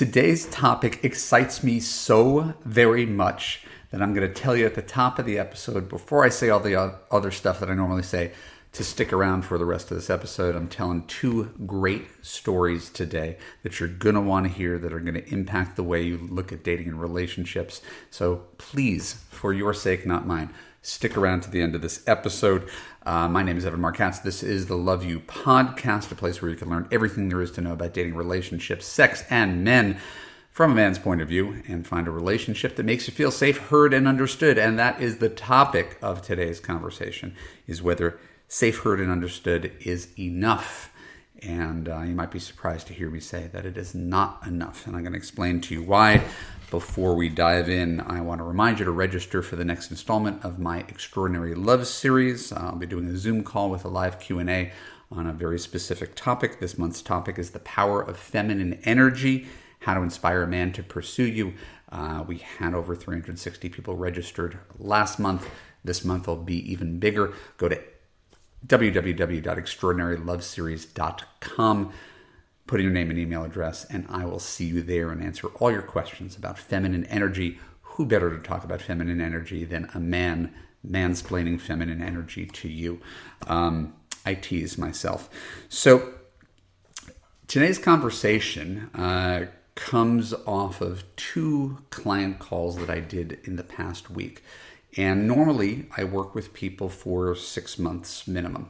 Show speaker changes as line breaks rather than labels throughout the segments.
Today's topic excites me so very much that I'm going to tell you at the top of the episode, before I say all the other stuff that I normally say, to stick around for the rest of this episode. I'm telling two great stories today that you're going to want to hear, that are going to impact the way you look at dating and relationships. So please, for your sake, not mine, stick around to the end of this episode. My name is Evan Markatz. This is the Love You Podcast, a place where you can learn everything there is to know about dating, relationships, sex, and men from a man's point of view, and find a relationship that makes you feel safe, heard, and understood. And that is the topic of today's conversation, is whether safe, heard, and understood is enough. And you might be surprised to hear me say that it is not enough. And I'm going to explain to you why. Before we dive in, I want to remind you to register for the next installment of my Extraordinary Love series. I'll be doing a Zoom call with a live Q&A on a very specific topic. This month's topic is the power of feminine energy, how to inspire a man to pursue you. We had over 360 people registered last month. This month will be even bigger. Go to www.extraordinaryloveseries.com. Put in your name and email address, and I will see you there and answer all your questions about feminine energy. Who better to talk about feminine energy than a man mansplaining feminine energy to you? I tease myself. So today's conversation comes off of two client calls that I did in the past week. And normally I work with people for 6 months minimum.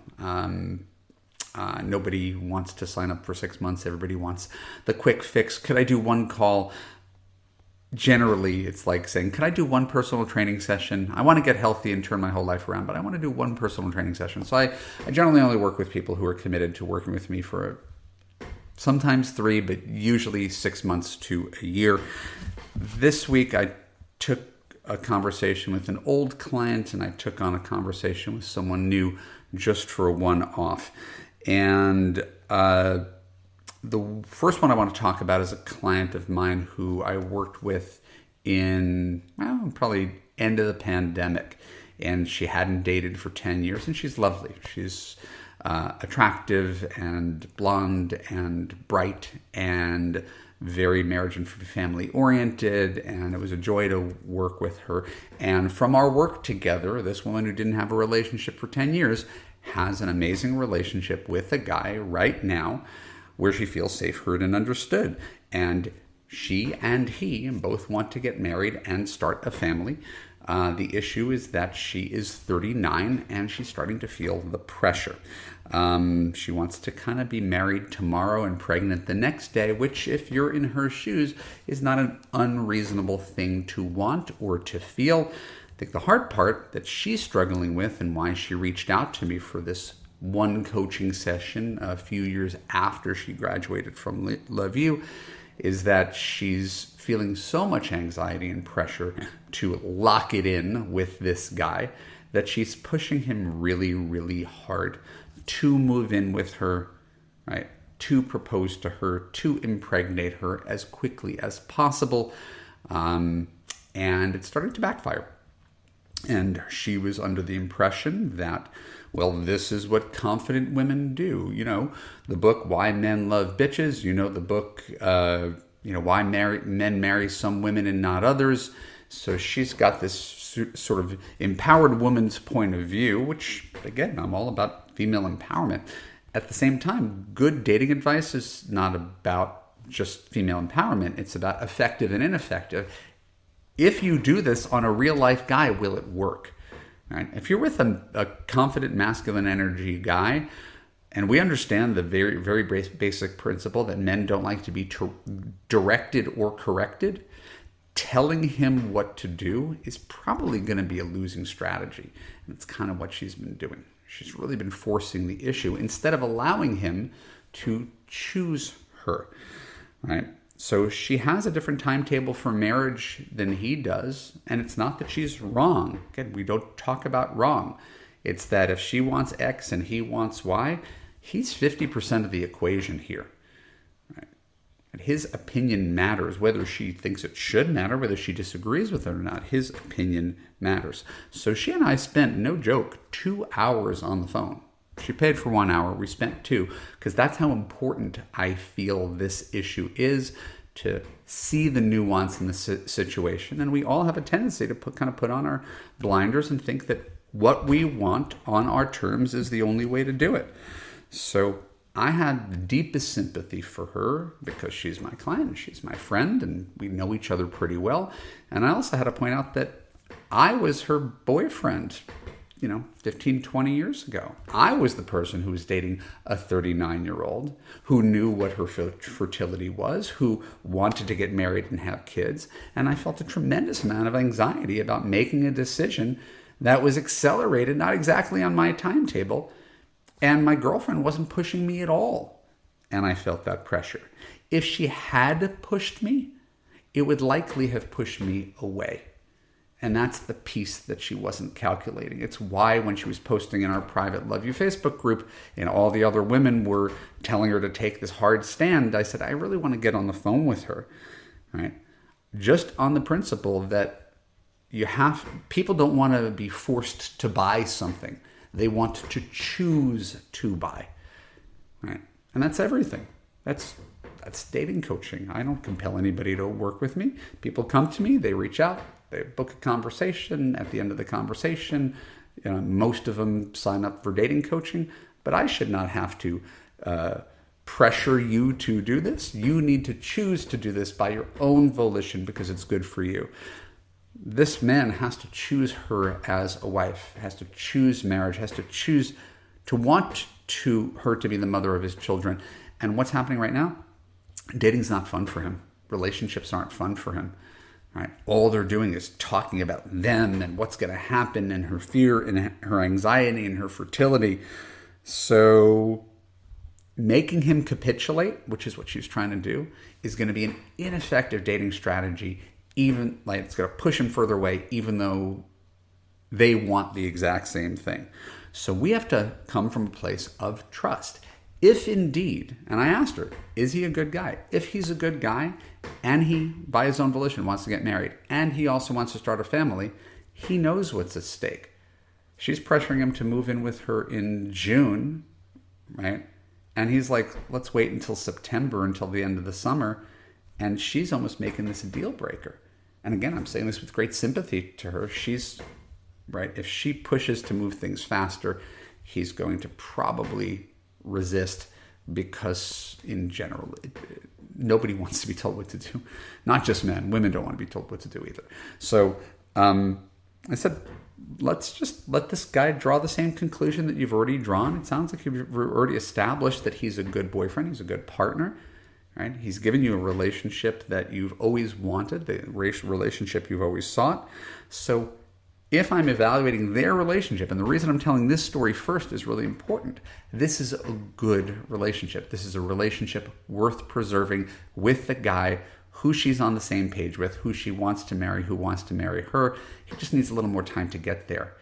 Nobody wants to sign up for 6 months. Everybody wants the quick fix. Could I do one call? Generally, it's like saying, could I do one personal training session? I want to get healthy and turn my whole life around, but I want to do one personal training session. So I generally only work with people who are committed to working with me for sometimes 3, but usually 6 months to a year. This week, I took a conversation with an old client, and I took on a conversation with someone new just for a one-off. And the first one I want to talk about is a client of mine who I worked with in, probably end of the pandemic. And she hadn't dated for 10 years, and she's lovely. She's attractive and blonde and bright and very marriage and family oriented, and it was a joy to work with her. And from our work together, this woman who didn't have a relationship for 10 years has an amazing relationship with a guy right now where she feels safe, heard, and understood. And she and he both want to get married and start a family. The issue is that she is 39 and she's starting to feel the pressure. She wants to kind of be married tomorrow and pregnant the next day, which, if you're in her shoes, is not an unreasonable thing to want or to feel. I think the hard part that she's struggling with, and why she reached out to me for this one coaching session a few years after she graduated from Love You, is that she's feeling so much anxiety and pressure to lock it in with this guy that she's pushing him really, really hard to move in with her, right? To propose to her, to impregnate her as quickly as possible. And it's starting to backfire. And she was under the impression that, well, this is what confident women do. You know, the book, Why Men Love Bitches. You know, the book, Why Men Marry Some Women and Not Others. So she's got this sort of empowered woman's point of view, which, again, I'm all about female empowerment. At the same time, good dating advice is not about just female empowerment. It's about effective and ineffective. If you do this on a real life guy, will it work? Right? If you're with a confident masculine energy guy, and we understand the very, very basic principle that men don't like to be directed or corrected, telling him what to do is probably going to be a losing strategy. And it's kind of what she's been doing. She's really been forcing the issue instead of allowing him to choose her, right? So she has a different timetable for marriage than he does, and it's not that she's wrong. Again, we don't talk about wrong. It's that if she wants X and he wants Y, he's 50% of the equation here. Right? And his opinion matters, whether she thinks it should matter, whether she disagrees with it or not. His opinion matters. So she and I spent, no joke, 2 hours on the phone. She paid for 1 hour. We spent 2, because that's how important I feel this issue is, to see the nuance in the situation. And we all have a tendency to put on our blinders and think that what we want on our terms is the only way to do it. So I had the deepest sympathy for her because she's my client and she's my friend and we know each other pretty well. And I also had to point out that I was her boyfriend, 15, 20 years ago. I was the person who was dating a 39-year-old who knew what her fertility was, who wanted to get married and have kids. And I felt a tremendous amount of anxiety about making a decision that was accelerated, not exactly on my timetable. And my girlfriend wasn't pushing me at all. And I felt that pressure. If she had pushed me, it would likely have pushed me away. And that's the piece that she wasn't calculating. It's why when she was posting in our private Love You Facebook group and all the other women were telling her to take this hard stand, I said, I really want to get on the phone with her, right? Just on the principle that people don't want to be forced to buy something. They want to choose to buy, right? And that's everything. That's dating coaching. I don't compel anybody to work with me. People come to me, they reach out, they book a conversation. At the end of the conversation, most of them sign up for dating coaching, but I should not have to pressure you to do this. You need to choose to do this by your own volition because it's good for you. This man has to choose her as a wife, has to choose marriage, has to choose to want her to be the mother of his children. And what's happening right now? Dating's not fun for him. Relationships aren't fun for him. Right? All they're doing is talking about them and what's going to happen and her fear and her anxiety and her fertility. So making him capitulate, which is what she's trying to do, is going to be an ineffective dating strategy. Even like it's going to push him further away, even though they want the exact same thing. So we have to come from a place of trust. If indeed, and I asked her, is he a good guy? If he's a good guy and he, by his own volition, wants to get married and he also wants to start a family, he knows what's at stake. She's pressuring him to move in with her in June, right? And he's like, let's wait until September, until the end of the summer. And she's almost making this a deal breaker. And again, I'm saying this with great sympathy to her. She's, right, if she pushes to move things faster, he's going to probably resist because in general, nobody wants to be told what to do. Not just men. Women don't want to be told what to do either. So I said, let's just let this guy draw the same conclusion that you've already drawn. It sounds like you've already established that he's a good boyfriend. He's a good partner. Right? He's given you a relationship that you've always wanted, the relationship you've always sought. So if I'm evaluating their relationship, and the reason I'm telling this story first is really important, this is a good relationship. This is a relationship worth preserving with the guy who she's on the same page with, who she wants to marry, who wants to marry her. He just needs a little more time to get there.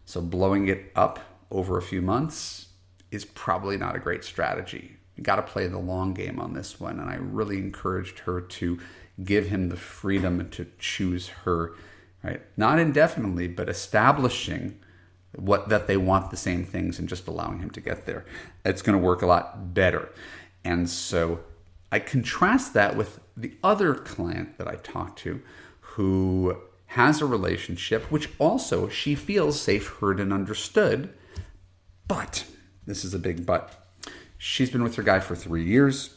So blowing it up over a few months is probably not a great strategy. You got to play the long game on this one. And I really encouraged her to give him the freedom to choose her, right? Not indefinitely, but establishing that they want the same things and just allowing him to get there. It's going to work a lot better. And so I contrast that with the other client that I talked to who has a relationship which also she feels safe, heard, and understood. But, this is a big but, she's been with her guy for 3 years.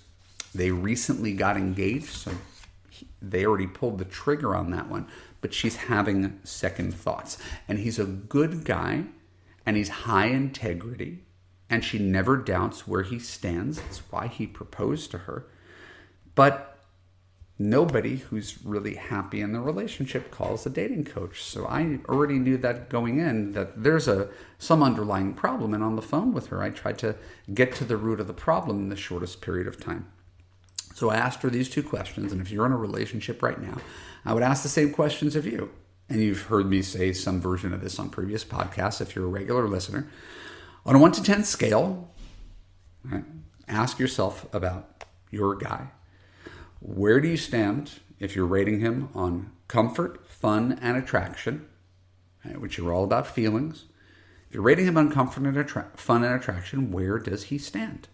They recently got engaged, so they already pulled the trigger on that one. But she's having second thoughts. And he's a good guy, and he's high integrity, and she never doubts where he stands. That's why he proposed to her. But nobody who's really happy in the relationship calls a dating coach. So I already knew that going in, that there's some underlying problem. And on the phone with her, I tried to get to the root of the problem in the shortest period of time. So I asked her these two questions. And if you're in a relationship right now, I would ask the same questions of you. And you've heard me say some version of this on previous podcasts if you're a regular listener. On a 1 to 10 scale, right, ask yourself about your guy. Where do you stand if you're rating him on comfort, fun, and attraction, right, which are all about feelings? If you're rating him on comfort and fun and attraction, where does he stand?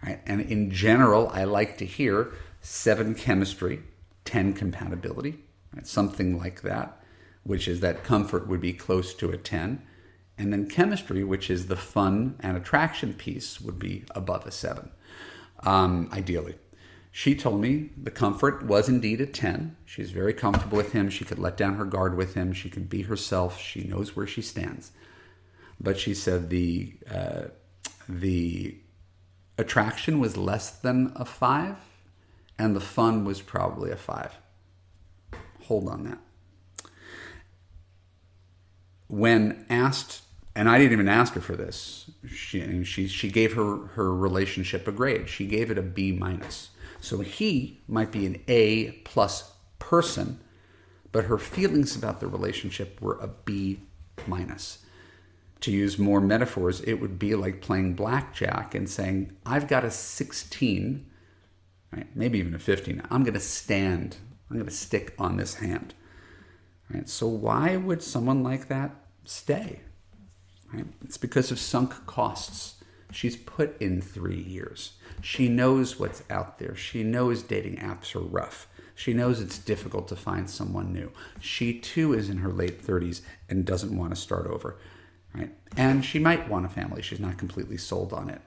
Right? And in general, I like to hear 7 chemistry, 10 compatibility, right? Something like that, which is that comfort would be close to a 10. And then chemistry, which is the fun and attraction piece, would be above a 7, ideally. She told me the comfort was indeed a 10. She's very comfortable with him. She could let down her guard with him. She can be herself. She knows where she stands. But she said the attraction was less than a 5, and the fun was probably a 5. Hold on that. When asked, and I didn't even ask her for this, she gave her relationship a grade. She gave it a B minus. So he might be an A plus person, but her feelings about the relationship were a B minus. To use more metaphors, it would be like playing blackjack and saying, I've got a 16, right? Maybe even a 15. I'm going to stand. I'm going to stick on this hand. Right? So why would someone like that stay? Right? It's because of sunk costs. She's put in 3 years. She knows what's out there. She knows dating apps are rough. She knows it's difficult to find someone new. She too is in her late 30s and doesn't want to start over. Right? And she might want a family. She's not completely sold on it.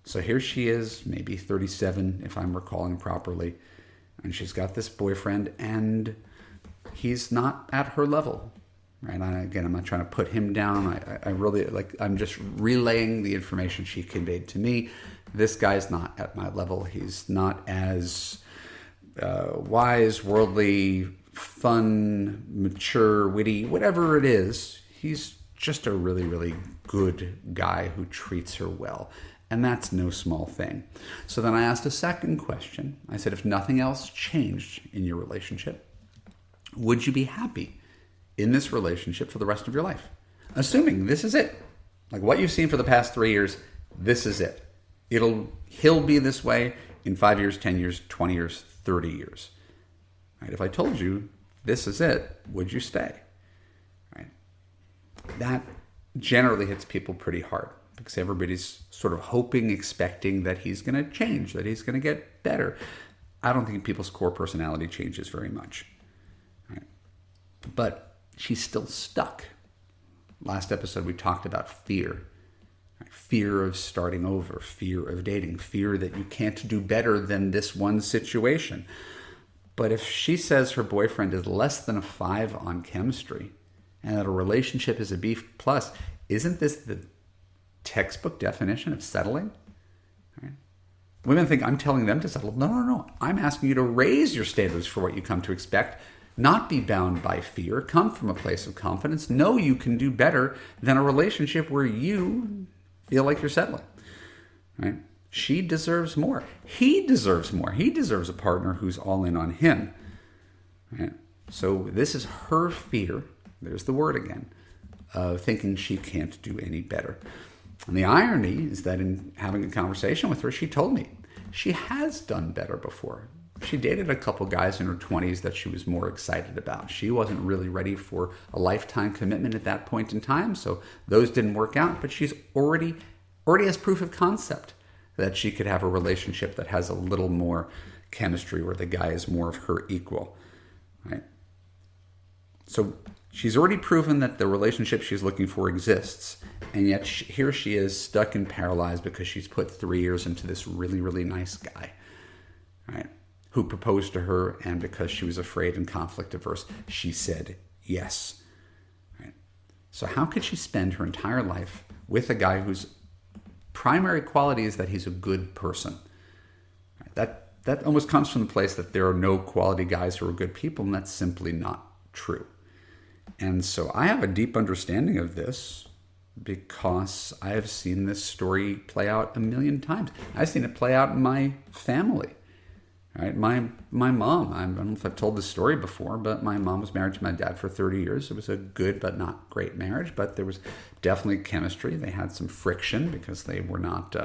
So here she is, maybe 37, if I'm recalling properly. And she's got this boyfriend, and he's not at her level. Right? Again, I'm not trying to put him down. I really, I'm just relaying the information she conveyed to me. This guy's not at my level. He's not as wise, worldly, fun, mature, witty, whatever it is. He's just a really, really good guy who treats her well. And that's no small thing. So then I asked a second question. I said, if nothing else changed in your relationship, would you be happy in this relationship for the rest of your life? Assuming this is it. Like what you've seen for the past 3 years, this is it. He'll be this way in 5 years, 10 years, 20 years, 30 years. Right? If I told you this is it, would you stay? Right? That generally hits people pretty hard because everybody's sort of hoping, expecting that he's going to change, that he's going to get better. I don't think people's core personality changes very much. Right? But she's still stuck. Last episode, we talked about fear. Right? Fear of starting over, fear of dating, fear that you can't do better than this one situation. But if she says her boyfriend is less than a 5 on chemistry and that a relationship is a B plus, isn't this the textbook definition of settling? Right? Women think I'm telling them to settle. No. I'm asking you to raise your standards for what you come to expect. Not be bound by fear. Come from a place of confidence. Know you can do better than a relationship where you feel like you're settling. Right? She deserves more. He deserves more. He deserves a partner who's all in on him. Right? So this is her fear, there's the word again, of thinking she can't do any better. And the irony is that in having a conversation with her, she told me she has done better before. She dated a couple guys in her 20s that she was more excited about. She wasn't really ready for a lifetime commitment at that point in time, so those didn't work out. But she's already has proof of concept that she could have a relationship that has a little more chemistry, where the guy is more of her equal. Right? So she's already proven that the relationship she's looking for exists, and yet here she is stuck and paralyzed because she's put 3 years into this really, really nice guy. Right? Who proposed to her, and because she was afraid and conflict averse, she said yes. Right? So how could she spend her entire life with a guy whose primary quality is that he's a good person? Right? That almost comes from the place that there are no quality guys who are good people, and that's simply not true. And so I have a deep understanding of this because I have seen this story play out a million times. I've seen it play out in my family. Right? My mom, I don't know if I've told this story before, but my mom was married to my dad for 30 years. It was a good but not great marriage, but there was definitely chemistry. They had some friction because they were not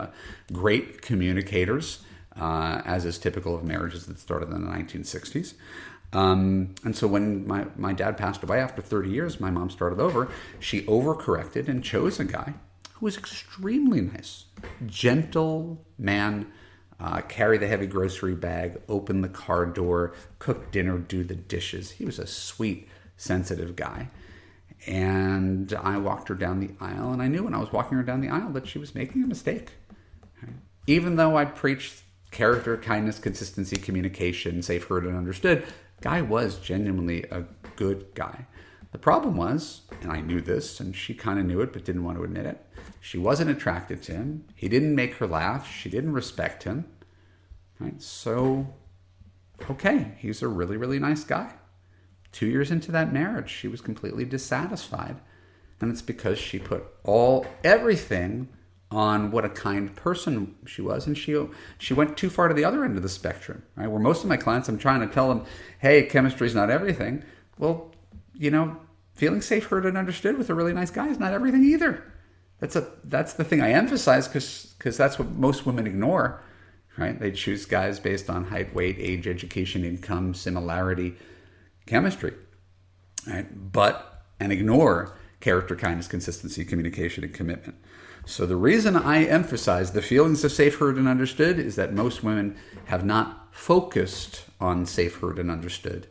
great communicators, as is typical of marriages that started in the 1960s. And so when my dad passed away after 30 years, my mom started over. She overcorrected and chose a guy who was extremely nice, gentle man, carry the heavy grocery bag, open the car door, cook dinner, do the dishes. He was a sweet, sensitive guy. And I walked her down the aisle, and I knew when I was walking her down the aisle that she was making a mistake. Even though I preached character, kindness, consistency, communication, safe, heard, and understood, Guy was genuinely a good guy. The problem was, and I knew this, and she kind of knew it but didn't want to admit it, she wasn't attracted to him. He didn't make her laugh. She didn't respect him. Right? So, okay, he's a really, really nice guy. 2 years into that marriage, she was completely dissatisfied. And it's because she put everything on what a kind person she was, and she went too far to the other end of the spectrum, right? Where most of my clients, I'm trying to tell them, hey, chemistry is not everything. Well, feeling safe, heard, and understood with a really nice guy is not everything either. That's the thing I emphasize because that's what most women ignore, right? They choose guys based on height, weight, age, education, income, similarity, chemistry, right? And ignore character, kindness, consistency, communication, and commitment. So the reason I emphasize the feelings of safe, heard, and understood is that most women have not focused on safe, heard, and understood.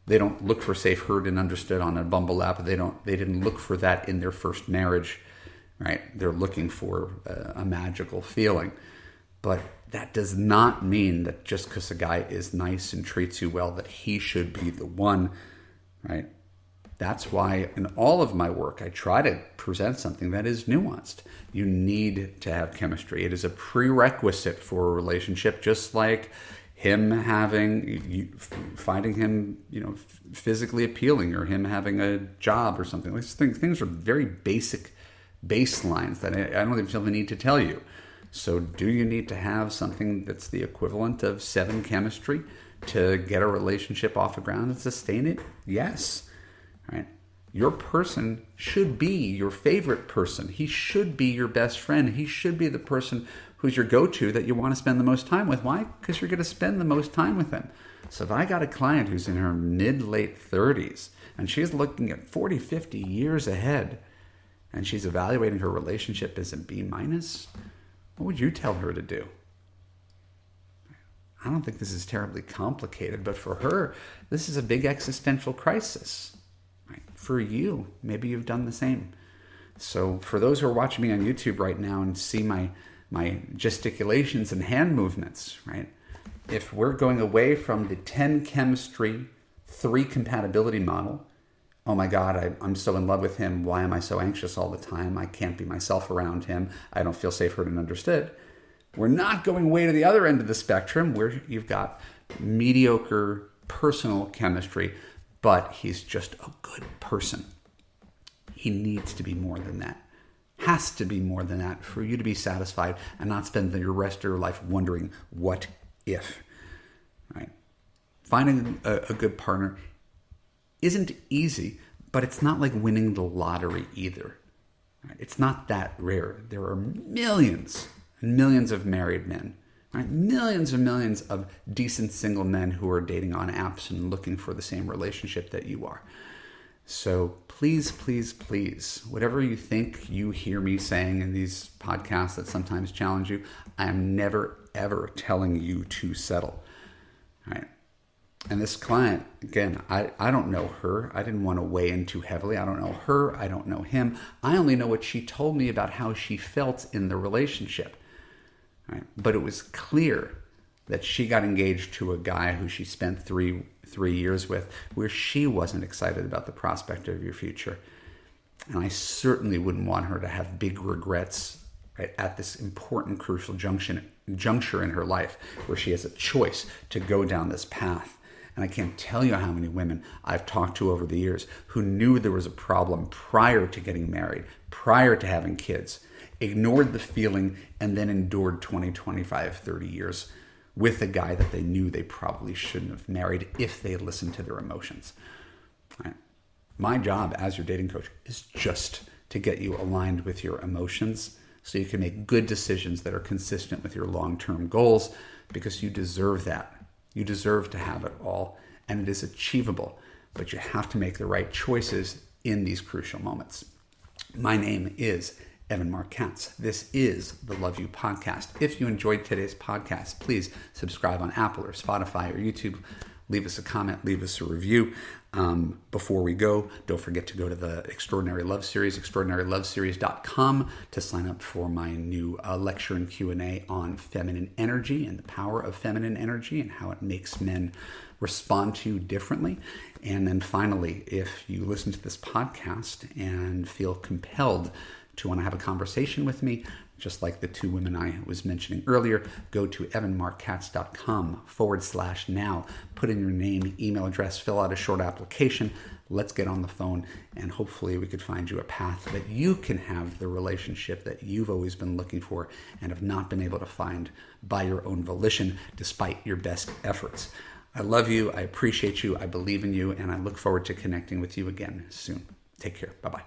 They don't look for safe, heard, and understood on a Bumble app. They didn't look for that in their first marriage, right? They're looking for a magical feeling. But that does not mean that just because a guy is nice and treats you well that he should be the one, right? That's why in all of my work, I try to present something that is nuanced. You need to have chemistry. It is a prerequisite for a relationship, just like him finding him, physically appealing, or him having a job or something. These things are very basic baselines that I don't even feel the need to tell you. So do you need to have something that's the equivalent of 7 chemistry to get a relationship off the ground and sustain it? Yes. Right? Your person should be your favorite person. He should be your best friend. He should be the person who's your go-to that you want to spend the most time with. Why? Because you're going to spend the most time with him. So if I got a client who's in her mid-late 30s and she's looking at 40, 50 years ahead and she's evaluating her relationship as a B-, what would you tell her to do? I don't think this is terribly complicated, but for her, this is a big existential crisis. Right? For you, maybe you've done the same. So for those who are watching me on YouTube right now and see my gesticulations and hand movements, right? If we're going away from the 10 chemistry, 3 compatibility model, oh my God, I'm so in love with him. Why am I so anxious all the time? I can't be myself around him. I don't feel safe, heard, and understood. We're not going way to the other end of the spectrum where you've got mediocre personal chemistry, but he's just a good person. He needs to be more than that. Has to be more than that for you to be satisfied and not spend the rest of your life wondering what if, right? Finding a good partner isn't easy, but it's not like winning the lottery either. Right? It's not that rare. There are millions and millions of married men, right? Millions and millions of decent single men who are dating on apps and looking for the same relationship that you are. So please, please, please, whatever you think you hear me saying in these podcasts that sometimes challenge you, I am never, ever telling you to settle, right? And this client, again, I don't know her. I didn't want to weigh in too heavily. I don't know her. I don't know him. I only know what she told me about how she felt in the relationship. Right? But it was clear that she got engaged to a guy who she spent three years with, where she wasn't excited about the prospect of your future. And I certainly wouldn't want her to have big regrets, right, at this important, crucial juncture in her life where she has a choice to go down this path. And I can't tell you how many women I've talked to over the years who knew there was a problem prior to getting married, prior to having kids, ignored the feeling, and then endured 20, 25, 30 years with a guy that they knew they probably shouldn't have married if they listened to their emotions. Right? My job as your dating coach is just to get you aligned with your emotions so you can make good decisions that are consistent with your long-term goals, because you deserve that. You deserve to have it all, and it is achievable, but you have to make the right choices in these crucial moments. My name is Evan Mark Katz. This is the Love You Podcast. If you enjoyed today's podcast, please subscribe on Apple or Spotify or YouTube. Leave us a comment, leave us a review. Before we go, don't forget to go to the Extraordinary Love Series, extraordinaryloveseries.com, to sign up for my new lecture and Q&A on feminine energy and the power of feminine energy and how it makes men respond to you differently. And then finally, if you listen to this podcast and feel compelled to want to have a conversation with me, just like the two women I was mentioning earlier, go to evanmarkkatz.com/now. Put in your name, email address, fill out a short application. Let's get on the phone, and hopefully we could find you a path that you can have the relationship that you've always been looking for and have not been able to find by your own volition, despite your best efforts. I love you. I appreciate you. I believe in you, and I look forward to connecting with you again soon. Take care. Bye-bye.